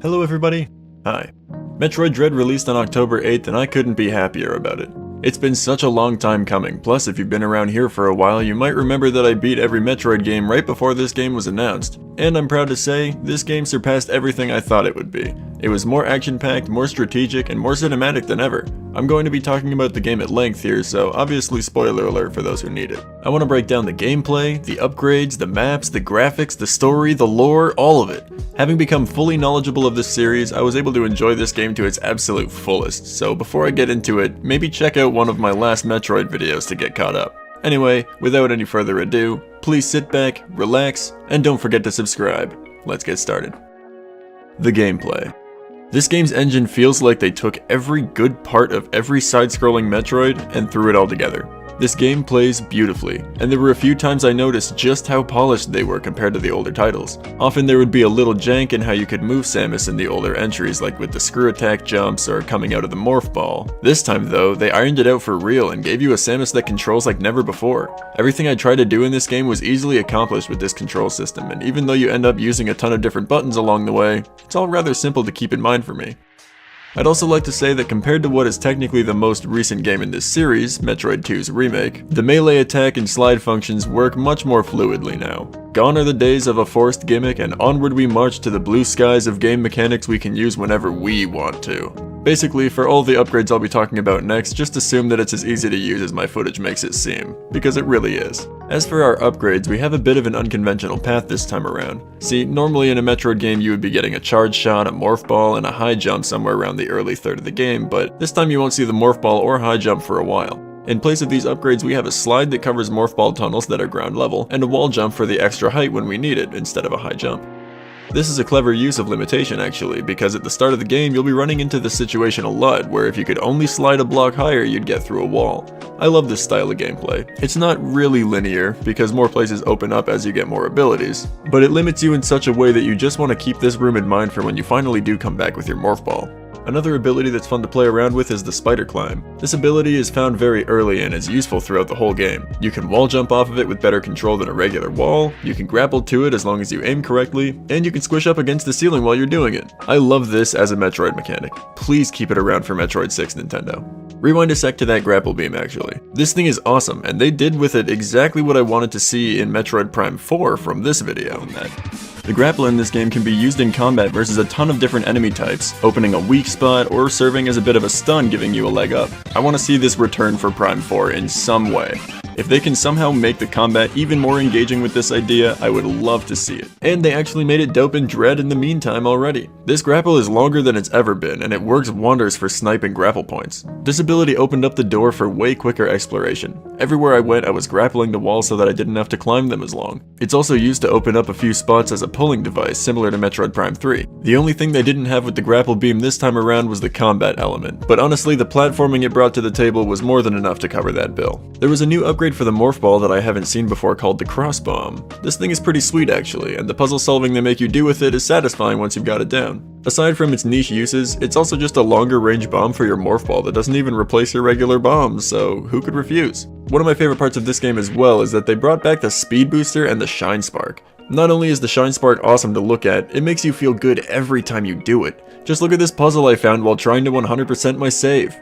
Hello everybody! Hi. Metroid Dread released on October 8th and I couldn't be happier about it. It's been such a long time coming, plus if you've been around here for a while you might remember that I beat every Metroid game right before this game was announced. And I'm proud to say, this game surpassed everything I thought it would be. It was more action-packed, more strategic, and more cinematic than ever. I'm going to be talking about the game at length here, so obviously spoiler alert for those who need it. I want to break down the gameplay, the upgrades, the maps, the graphics, the story, the lore, all of it. Having become fully knowledgeable of this series, I was able to enjoy this game to its absolute fullest, so before I get into it, maybe check out one of my last Metroid videos to get caught up. Anyway, without any further ado, please sit back, relax, and don't forget to subscribe. Let's get started. The gameplay. This game's engine feels like they took every good part of every side-scrolling Metroid and threw it all together. This game plays beautifully, and there were a few times I noticed just how polished they were compared to the older titles. Often there would be a little jank in how you could move Samus in the older entries, like with the screw attack jumps or coming out of the morph ball. This time though, they ironed it out for real and gave you a Samus that controls like never before. Everything I tried to do in this game was easily accomplished with this control system, and even though you end up using a ton of different buttons along the way, it's all rather simple to keep in mind for me. I'd also like to say that compared to what is technically the most recent game in this series, Metroid 2's remake, the melee attack and slide functions work much more fluidly now. Gone are the days of a forced gimmick, and onward we march to the blue skies of game mechanics we can use whenever we want to. Basically, for all the upgrades I'll be talking about next, just assume that it's as easy to use as my footage makes it seem, because it really is. As for our upgrades, we have a bit of an unconventional path this time around. See, normally in a Metroid game you would be getting a charge shot, a morph ball, and a high jump somewhere around the early third of the game, but this time you won't see the morph ball or high jump for a while. In place of these upgrades, we have a slide that covers morph ball tunnels that are ground level, and a wall jump for the extra height when we need it, instead of a high jump. This is a clever use of limitation actually, because at the start of the game you'll be running into this situation a lot, where if you could only slide a block higher you'd get through a wall. I love this style of gameplay. It's not really linear, because more places open up as you get more abilities, but it limits you in such a way that you just want to keep this room in mind for when you finally do come back with your morph ball. Another ability that's fun to play around with is the spider climb. This ability is found very early and is useful throughout the whole game. You can wall jump off of it with better control than a regular wall, you can grapple to it as long as you aim correctly, and you can squish up against the ceiling while you're doing it. I love this as a Metroid mechanic. Please keep it around for Metroid 6 Nintendo. Rewind a sec to that grapple beam actually. This thing is awesome, and they did with it exactly what I wanted to see in Metroid Prime 4 from this video. The grapple in this game can be used in combat versus a ton of different enemy types, opening a weak spot or serving as a bit of a stun giving you a leg up. I want to see this return for Prime 4 in some way. If they can somehow make the combat even more engaging with this idea, I would love to see it. And they actually made it dope in Dread in the meantime already. This grapple is longer than it's ever been, and it works wonders for sniping grapple points. This ability opened up the door for way quicker exploration. Everywhere I went, I was grappling the walls so that I didn't have to climb them as long. It's also used to open up a few spots as a pulling device, similar to Metroid Prime 3. The only thing they didn't have with the grapple beam this time around was the combat element, but honestly the platforming it brought to the table was more than enough to cover that bill. There was a new upgrade for the morph ball that I haven't seen before called the cross bomb. This thing is pretty sweet actually, and the puzzle solving they make you do with it is satisfying once you've got it down. Aside from its niche uses, it's also just a longer range bomb for your morph ball that doesn't even replace your regular bombs, so who could refuse? One of my favorite parts of this game as well is that they brought back the speed booster and the shine spark. Not only is the shine spark awesome to look at, it makes you feel good every time you do it. Just look at this puzzle I found while trying to 100% my save.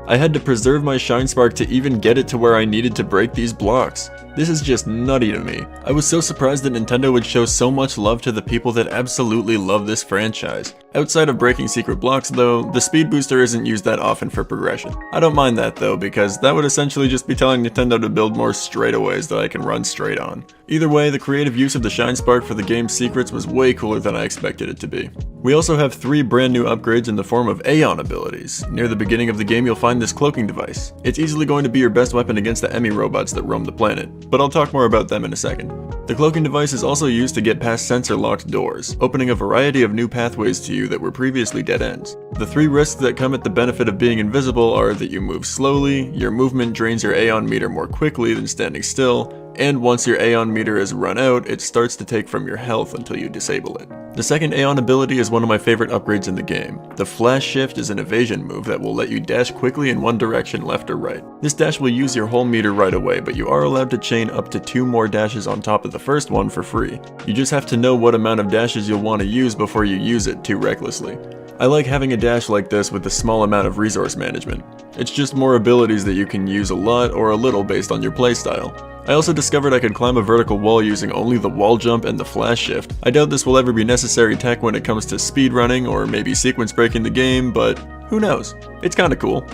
I had to preserve my shine spark to even get it to where I needed to break these blocks. This is just nutty to me. I was so surprised that Nintendo would show so much love to the people that absolutely love this franchise. Outside of breaking secret blocks though, the speed booster isn't used that often for progression. I don't mind that though, because that would essentially just be telling Nintendo to build more straightaways that I can run straight on. Either way, the creative use of the shine spark for the game's secrets was way cooler than I expected it to be. We also have 3 brand new upgrades in the form of Aeon abilities. Near the beginning of the game you'll find this cloaking device. It's easily going to be your best weapon against the Emmy robots that roam the planet, but I'll talk more about them in a second. The cloaking device is also used to get past sensor-locked doors, opening a variety of new pathways to you that were previously dead ends. The 3 risks that come at the benefit of being invisible are that you move slowly, your movement drains your Aeon meter more quickly than standing still, and once your Aeon meter is run out, it starts to take from your health until you disable it. The second Aeon ability is one of my favorite upgrades in the game. The Flash Shift is an evasion move that will let you dash quickly in one direction, left or right. This dash will use your whole meter right away, but you are allowed to chain up to 2 more dashes on top of the first one for free. You just have to know what amount of dashes you'll want to use before you use it too recklessly. I like having a dash like this with a small amount of resource management. It's just more abilities that you can use a lot or a little based on your playstyle. I also discovered I could climb a vertical wall using only the wall jump and the flash shift. I doubt this will ever be necessary tech when it comes to speedrunning or maybe sequence breaking the game, but who knows? It's kinda cool.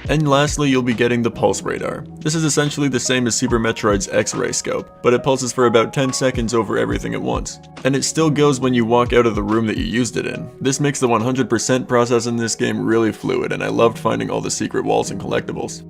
And lastly, you'll be getting the Pulse Radar. This is essentially the same as Super Metroid's X-ray scope, but it pulses for about 10 seconds over everything at once. And it still goes when you walk out of the room that you used it in. This makes the 100% process in this game really fluid, and I loved finding all the secret walls and collectibles.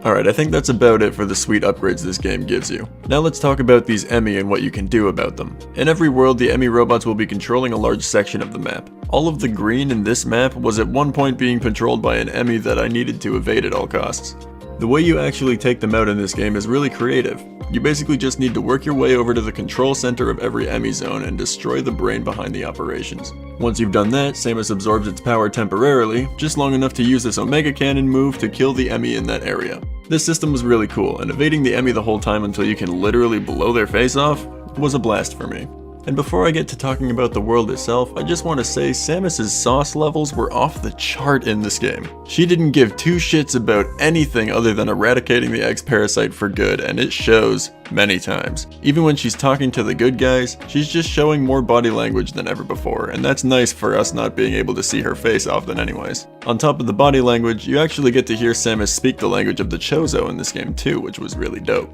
Alright, I think that's about it for the sweet upgrades this game gives you. Now let's talk about these Emmy and what you can do about them. In every world, the Emmy robots will be controlling a large section of the map. All of the green in this map was at one point being controlled by an Emmy that I needed to evade at all costs. The way you actually take them out in this game is really creative. You basically just need to work your way over to the control center of every Emmy zone and destroy the brain behind the operations. Once you've done that, Samus absorbs its power temporarily, just long enough to use this Omega Cannon move to kill the Emmy in that area. This system was really cool, and evading the Emmy the whole time until you can literally blow their face off was a blast for me. And before I get to talking about the world itself, I just want to say Samus's sauce levels were off the chart in this game. She didn't give two shits about anything other than eradicating the X-Parasite for good, and it shows many times. Even when she's talking to the good guys, she's just showing more body language than ever before, and that's nice for us not being able to see her face often anyways. On top of the body language, you actually get to hear Samus speak the language of the Chozo in this game too, which was really dope.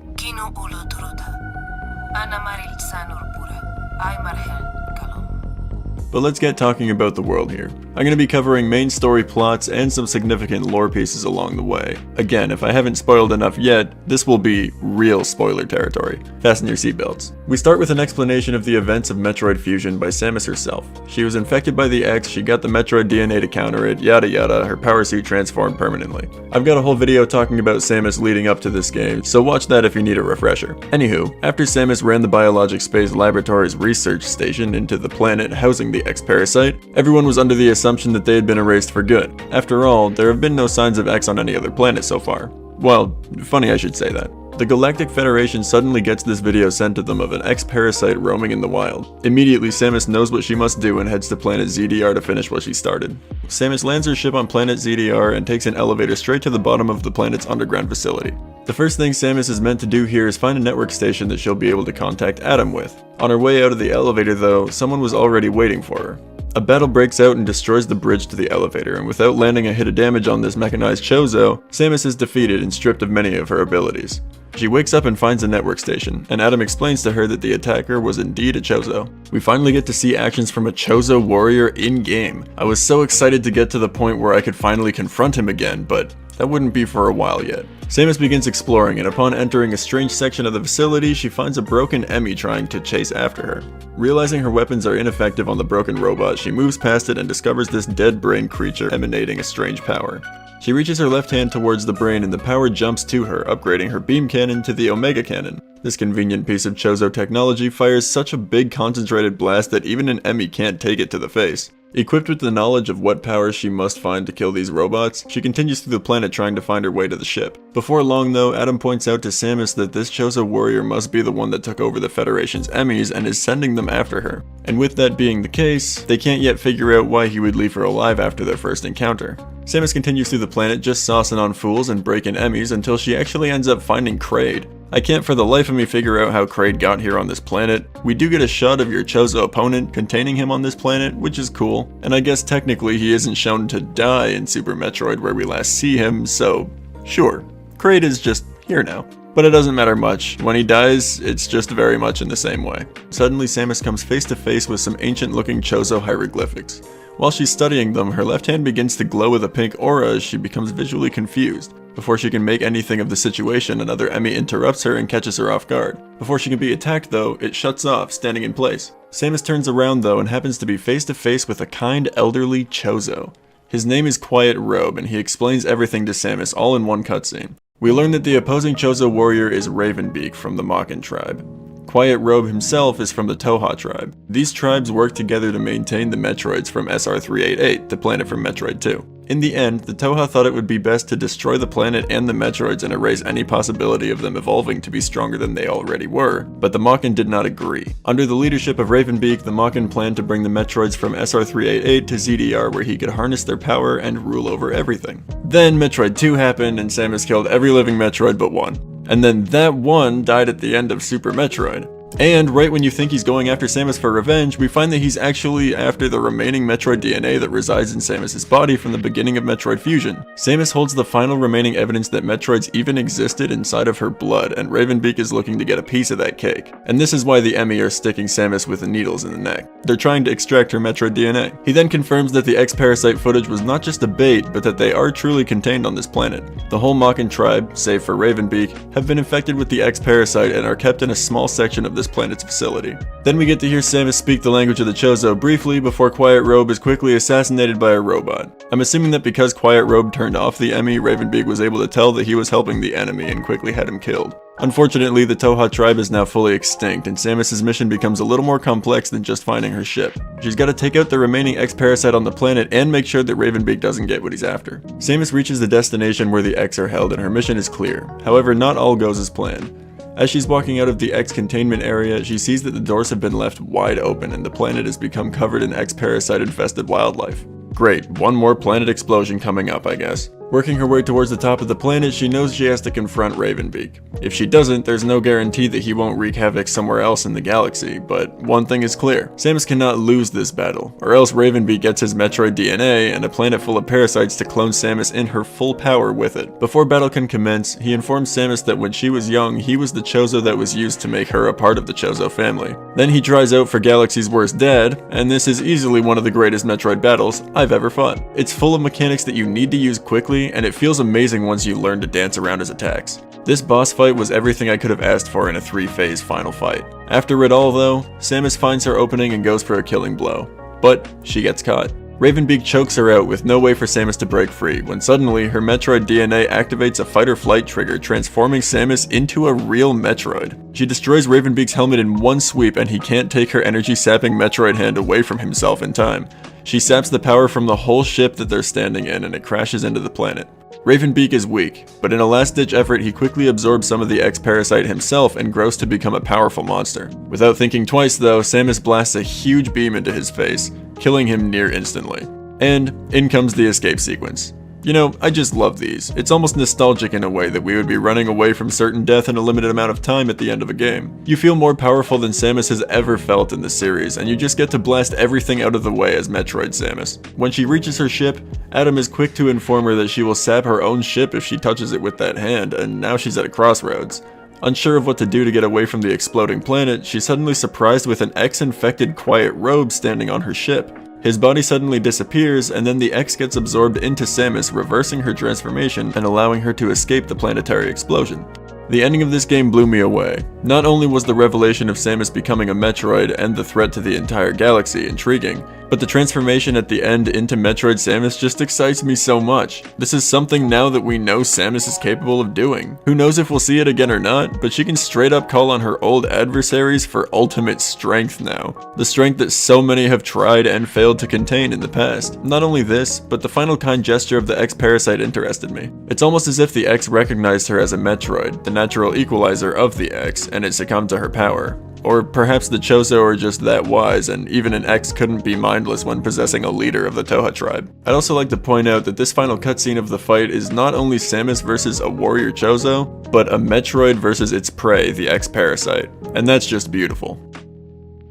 But let's get talking about the world here. I'm going to be covering main story plots and some significant lore pieces along the way. Again, if I haven't spoiled enough yet, this will be real spoiler territory. Fasten your seatbelts. We start with an explanation of the events of Metroid Fusion by Samus herself. She was infected by the X, she got the Metroid DNA to counter it, yada yada, her power suit transformed permanently. I've got a whole video talking about Samus leading up to this game, so watch that if you need a refresher. Anywho, after Samus ran the Biologic Space Laboratory's research station into the planet housing the X-Parasite, everyone was under the assumption that they had been erased for good. After all, there have been no signs of X on any other planet so far. Well, funny I should say that. The Galactic Federation suddenly gets this video sent to them of an X-Parasite roaming in the wild. Immediately, Samus knows what she must do and heads to planet ZDR to finish what she started. Samus lands her ship on planet ZDR and takes an elevator straight to the bottom of the planet's underground facility. The first thing Samus is meant to do here is find a network station that she'll be able to contact Adam with. On her way out of the elevator though, someone was already waiting for her. A battle breaks out and destroys the bridge to the elevator, and without landing a hit of damage on this mechanized Chozo, Samus is defeated and stripped of many of her abilities. She wakes up and finds a network station, and Adam explains to her that the attacker was indeed a Chozo. We finally get to see actions from a Chozo warrior in-game. I was so excited to get to the point where I could finally confront him again, but that wouldn't be for a while yet. Samus begins exploring, and upon entering a strange section of the facility, she finds a broken Emmy trying to chase after her. Realizing her weapons are ineffective on the broken robot, she moves past it and discovers this dead brain creature emanating a strange power. She reaches her left hand towards the brain and the power jumps to her, upgrading her beam cannon to the Omega Cannon. This convenient piece of Chozo technology fires such a big concentrated blast that even an Emmy can't take it to the face. Equipped with the knowledge of what powers she must find to kill these robots, she continues through the planet trying to find her way to the ship. Before long though, Adam points out to Samus that this Chozo warrior must be the one that took over the Federation's Emmys and is sending them after her. And with that being the case, they can't yet figure out why he would leave her alive after their first encounter. Samus continues through the planet just saucing on fools and breaking Emmys until she actually ends up finding Kraid. I can't for the life of me figure out how Kraid got here on this planet. We do get a shot of your Chozo opponent containing him on this planet, which is cool, and I guess technically he isn't shown to die in Super Metroid where we last see him, so sure, Kraid is just here now. But it doesn't matter much. When he dies, it's just very much in the same way. Suddenly Samus comes face to face with some ancient looking Chozo hieroglyphics. While she's studying them, her left hand begins to glow with a pink aura as she becomes visually confused. Before she can make anything of the situation, another Emmy interrupts her and catches her off guard. Before she can be attacked though, it shuts off, standing in place. Samus turns around though and happens to be face to face with a kind elderly Chozo. His name is Quiet Robe and he explains everything to Samus all in one cutscene. We learn that the opposing Chozo warrior is Ravenbeak from the Mockin tribe. Quiet Robe himself is from the Toha tribe. These tribes work together to maintain the Metroids from SR-388, the planet from Metroid 2. In the end, the Toha thought it would be best to destroy the planet and the Metroids and erase any possibility of them evolving to be stronger than they already were, but the Mockin did not agree. Under the leadership of Ravenbeak, the Mockin planned to bring the Metroids from SR-388 to ZDR where he could harness their power and rule over everything. Then Metroid 2 happened and Samus killed every living Metroid but one. And then that one died at the end of Super Metroid. And right when you think he's going after Samus for revenge, we find that he's actually after the remaining Metroid DNA that resides in Samus' body from the beginning of Metroid Fusion. Samus holds the final remaining evidence that Metroids even existed inside of her blood, and Ravenbeak is looking to get a piece of that cake. And this is why the Emmy are sticking Samus with the needles in the neck. They're trying to extract her Metroid DNA. He then confirms that the X-Parasite footage was not just a bait, but that they are truly contained on this planet. The whole Mockin tribe, save for Ravenbeak, have been infected with the X-Parasite and are kept in a small section of this planet's facility. Then we get to hear Samus speak the language of the Chozo briefly before Quiet Robe is quickly assassinated by a robot. I'm assuming that because Quiet Robe turned off the Emmy, Ravenbeak was able to tell that he was helping the enemy and quickly had him killed. Unfortunately, the Toha tribe is now fully extinct, and Samus' mission becomes a little more complex than just finding her ship. She's got to take out the remaining X-Parasite on the planet and make sure that Ravenbeak doesn't get what he's after. Samus reaches the destination where the X are held and her mission is clear. However, not all goes as planned. As she's walking out of the X containment area, she sees that the doors have been left wide open and the planet has become covered in X-Parasite infested wildlife. Great, one more planet explosion coming up, I guess. Working her way towards the top of the planet, she knows she has to confront Ravenbeak. If she doesn't, there's no guarantee that he won't wreak havoc somewhere else in the galaxy, but one thing is clear. Samus cannot lose this battle, or else Ravenbeak gets his Metroid DNA and a planet full of parasites to clone Samus in her full power with it. Before battle can commence, he informs Samus that when she was young, he was the Chozo that was used to make her a part of the Chozo family. Then he tries out for Galaxy's worst dad, and this is easily one of the greatest Metroid battles I've ever fought. It's full of mechanics that you need to use quickly, and it feels amazing once you learn to dance around his attacks. This boss fight was everything I could have asked for in a 3-phase final fight. After it all though, Samus finds her opening and goes for a killing blow. But she gets caught. Ravenbeak chokes her out with no way for Samus to break free, when suddenly her Metroid DNA activates a fight or flight trigger, transforming Samus into a real Metroid. She destroys Ravenbeak's helmet in one sweep and he can't take her energy-sapping Metroid hand away from himself in time. She saps the power from the whole ship that they're standing in and it crashes into the planet. Ravenbeak is weak, but in a last-ditch effort he quickly absorbs some of the X-Parasite himself and grows to become a powerful monster. Without thinking twice though, Samus blasts a huge beam into his face, killing him near instantly. And in comes the escape sequence. You know, I just love these. It's almost nostalgic in a way that we would be running away from certain death in a limited amount of time at the end of a game. You feel more powerful than Samus has ever felt in the series, and you just get to blast everything out of the way as Metroid Samus. When she reaches her ship, Adam is quick to inform her that she will sap her own ship if she touches it with that hand, and now she's at a crossroads. Unsure of what to do to get away from the exploding planet, she's suddenly surprised with an X-infected Quiet Robe standing on her ship. His body suddenly disappears, and then the X gets absorbed into Samus, reversing her transformation and allowing her to escape the planetary explosion. The ending of this game blew me away. Not only was the revelation of Samus becoming a Metroid and the threat to the entire galaxy intriguing, but the transformation at the end into Metroid Samus just excites me so much. This is something now that we know Samus is capable of doing. Who knows if we'll see it again or not, but she can straight up call on her old adversaries for ultimate strength now. The strength that so many have tried and failed to contain in the past. Not only this, but the final kind gesture of the X-Parasite interested me. It's almost as if the X recognized her as a Metroid, the natural equalizer of the X, and it succumbed to her power. Or perhaps the Chozo are just that wise, and even an X couldn't be mindless when possessing a leader of the Toha tribe. I'd also like to point out that this final cutscene of the fight is not only Samus versus a warrior Chozo, but a Metroid versus its prey, the X-Parasite. And that's just beautiful.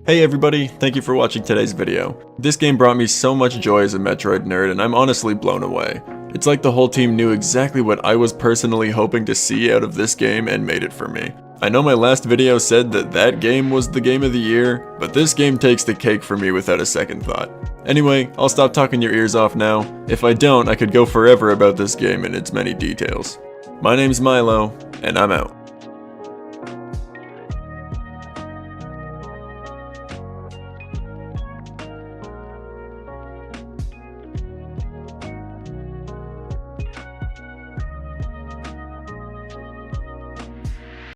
Hey everybody, thank you for watching today's video. This game brought me so much joy as a Metroid nerd, and I'm honestly blown away. It's like the whole team knew exactly what I was personally hoping to see out of this game and made it for me. I know my last video said that game was the game of the year, but this game takes the cake for me without a second thought. Anyway, I'll stop talking your ears off now. If I don't, I could go forever about this game and its many details. My name's Myloe, and I'm out.